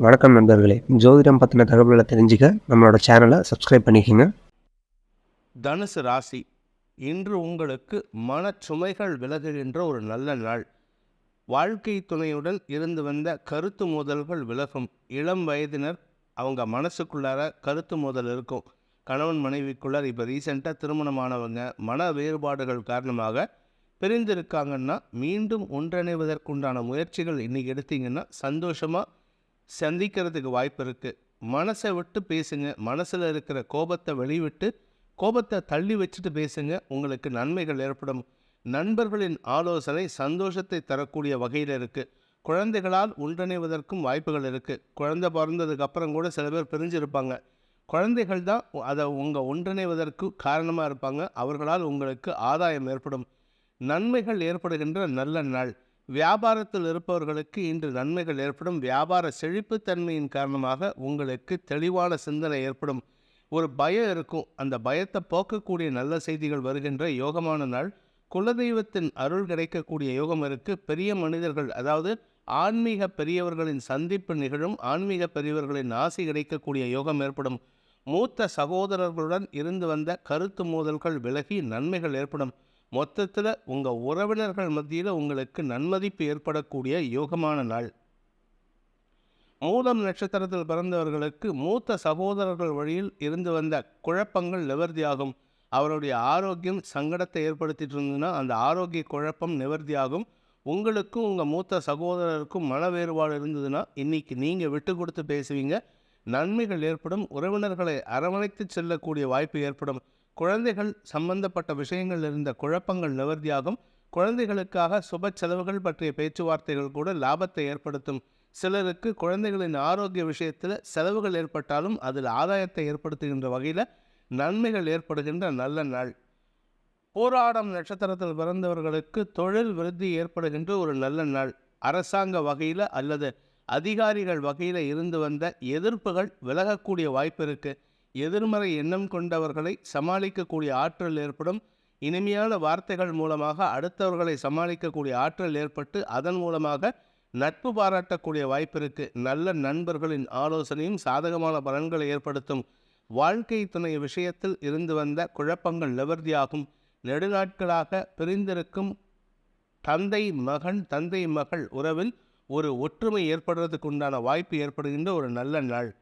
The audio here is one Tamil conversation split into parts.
வணக்கம் நண்பர்களே. ஜோதிடம் பத்தின தகவல்கள தெரிஞ்சுக்க நம்மளோட சேனல சப்ஸ்கிரைப் பண்ணிக்கங்க. தனுசு ராசி, இன்று உங்களுக்கு மனச்சுமைகள் விலகுகின்ற ஒரு நல்ல நாள். வாழ்க்கை துணையுடன் இருந்து வந்த கருத்து மோதல்கள் விலகும். இளம் வயதினர் அவங்க மனசுக்குள்ளார கருத்து மோதல் இருக்கும். கணவன் மனைவிக்குள்ளார இப்போ ரீசெண்டாக திருமணமானவங்க மன வேறுபாடுகள் காரணமாக பிரிந்திருக்காங்கன்னா மீண்டும் ஒன்றிணைவதற்குண்டான முயற்சிகள் இன்னைக்கு எடுத்தீங்கன்னா சந்தோஷமாக சந்திக்கிறதுக்கு வாய்ப்பு இருக்குது. மனசை விட்டு பேசுங்க. மனசில் இருக்கிற கோபத்தை வெளிவிட்டு கோபத்தை தள்ளி வச்சுட்டு பேசுங்க. உங்களுக்கு நன்மைகள் ஏற்படும். நண்பர்களின் ஆலோசனை சந்தோஷத்தை தரக்கூடிய வகையில் இருக்குது. குழந்தைகளால் ஒன்றிணைவதற்கும் வாய்ப்புகள் இருக்குது. குழந்தை பிறந்ததுக்கு அப்புறம் கூட சில பேர் பிரிஞ்சிருப்பாங்க. குழந்தைகள் தான் அதை உங்கள் ஒன்றிணைவதற்கு காரணமாக இருப்பாங்க. அவர்களால் உங்களுக்கு ஆதாயம் ஏற்படும். நன்மைகள் ஏற்படுகின்ற நல்ல நாள். வியாபாரத்தில் இருப்பவர்களுக்கு இன்று நன்மைகள் ஏற்படும். வியாபார செழிப்புத்தன்மையின் காரணமாக உங்களுக்கு தெளிவான சிந்தனை ஏற்படும். ஒரு பயம் இருக்கும். அந்த பயத்தை போக்கக்கூடிய நல்ல செய்திகள் வருகின்ற யோகமான நாள். குலதெய்வத்தின் அருள் கிடைக்கக்கூடிய யோகம் இருக்குது. பெரிய மனிதர்கள், அதாவது ஆன்மீக பெரியவர்களின் சந்திப்பு நிகழும். ஆன்மீக பெரியவர்களின் ஆசி கிடைக்கக்கூடிய யோகம் ஏற்படும். மூத்த சகோதரர்களுடன் இருந்து வந்த கருத்து மோதல்கள் விலகி நன்மைகள் ஏற்படும். மொத்தத்தில் உங்கள் உறவினர்கள் மத்தியில் உங்களுக்கு நன்மதிப்பு ஏற்படக்கூடிய யோகமான நாள். மூலம் நட்சத்திரத்தில் பிறந்தவர்களுக்கு மூத்த சகோதரர்கள் வழியில் இருந்து வந்த குழப்பங்கள் நிவர்த்தியாகும். அவருடைய ஆரோக்கியம் சங்கடத்தை ஏற்படுத்திட்டு இருந்ததுன்னா அந்த ஆரோக்கிய குழப்பம் நிவர்த்தியாகும். உங்களுக்கும் உங்கள் மூத்த சகோதரருக்கும் மன வேறுபாடு இருந்ததுன்னா இன்னைக்கு நீங்கள் விட்டு கொடுத்து பேசுவீங்க. நன்மைகள் ஏற்படும். உறவினர்களை அரவணைத்து செல்லக்கூடிய வாய்ப்பு ஏற்படும். குழந்தைகள் சம்பந்தப்பட்ட விஷயங்கள் இருந்த குழப்பங்கள் நிவர்த்தியாகும். குழந்தைகளுக்காக சுப செலவுகள் பற்றிய பேச்சுவார்த்தைகள் கூட லாபத்தை ஏற்படுத்தும். சிலருக்கு குழந்தைகளின் ஆரோக்கிய விஷயத்தில் செலவுகள் ஏற்பட்டாலும் அதில் ஆதாயத்தை ஏற்படுத்துகின்ற வகையில் நன்மைகள் ஏற்படுகின்ற நல்ல நாள். போராடம் நட்சத்திரத்தில் பிறந்தவர்களுக்கு தொழில் விருத்தி ஏற்படுகின்ற ஒரு நல்ல நாள். அரசாங்க வகையில் அல்லது அதிகாரிகள் வகையில் இருந்து வந்த எதிர்ப்புகள் விலகக்கூடிய வாய்ப்பு இருக்குது. எதிர்மறை எண்ணம் கொண்டவர்களை சமாளிக்கக்கூடிய ஆற்றல் ஏற்படும். இனிமையான வார்த்தைகள் மூலமாக அடுத்தவர்களை சமாளிக்கக்கூடிய ஆற்றல் ஏற்பட்டு அதன் மூலமாக நட்பு பாராட்டக்கூடிய வாய்ப்பு இருக்குது. நல்ல நண்பர்களின் ஆலோசனையும் சாதகமான பலன்களை ஏற்படுத்தும். வாழ்க்கை துணை விஷயத்தில் இருந்து வந்த குழப்பங்கள் நிவர்த்தியாகும். நெடுநாட்களாக பிரிந்திருக்கும் தந்தை மகள் உறவில் ஒரு ஒற்றுமை ஏற்படுறதுக்கு உண்டான வாய்ப்பு ஏற்படுகின்ற ஒரு நல்ல நாள்.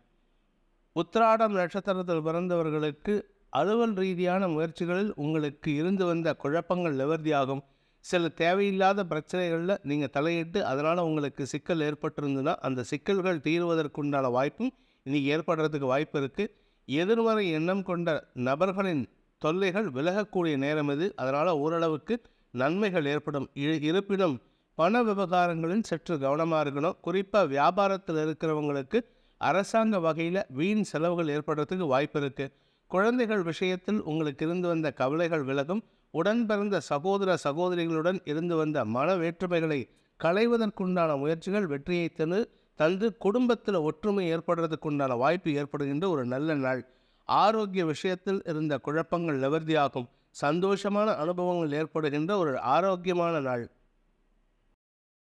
உத்திராடம் நட்சத்திரத்தில் பிறந்தவர்களுக்கு அலுவல் ரீதியான முயற்சிகளில் உங்களுக்கு இருந்து வந்த குழப்பங்கள் நிவர்த்தியாகும். சில தேவையில்லாத பிரச்சனைகளில் நீங்கள் தலையிட்டு அதனால் உங்களுக்கு சிக்கல் ஏற்பட்டிருந்ததுன்னா அந்த சிக்கல்கள் தீர்வதற்குண்டான வாய்ப்பும் இன்றைக்கி ஏற்படுறதுக்கு வாய்ப்பு இருக்குது. எதிர்மறை எண்ணம் கொண்ட நபர்களின் தொல்லைகள் விலகக்கூடிய நேரம் இது. அதனால் ஓரளவுக்கு நன்மைகள் ஏற்படும். இருப்பினும் பண விவகாரங்களில் சற்று கவனமாக இருக்கணும். குறிப்பாக வியாபாரத்தில் இருக்கிறவங்களுக்கு அரசாங்க வகையில் வீண் செலவுகள் ஏற்படுறதுக்கு வாய்ப்பு இருக்குது. குழந்தைகள் விஷயத்தில் உங்களுக்கு இருந்து வந்த கவலைகள் விலகும். உடன் பிறந்த சகோதர சகோதரிகளுடன் இருந்து வந்த மன வேற்றுமைகளை களைவதற்குண்டான முயற்சிகள் வெற்றியை தந்து குடும்பத்தில் ஒற்றுமை ஏற்படுறதுக்குண்டான வாய்ப்பு ஏற்படுகின்ற ஒரு நல்ல நாள். ஆரோக்கிய விஷயத்தில் இருந்த குழப்பங்கள் நிவர்த்தியாகும். சந்தோஷமான அனுபவங்கள் ஏற்படுகின்ற ஒரு ஆரோக்கியமான நாள்.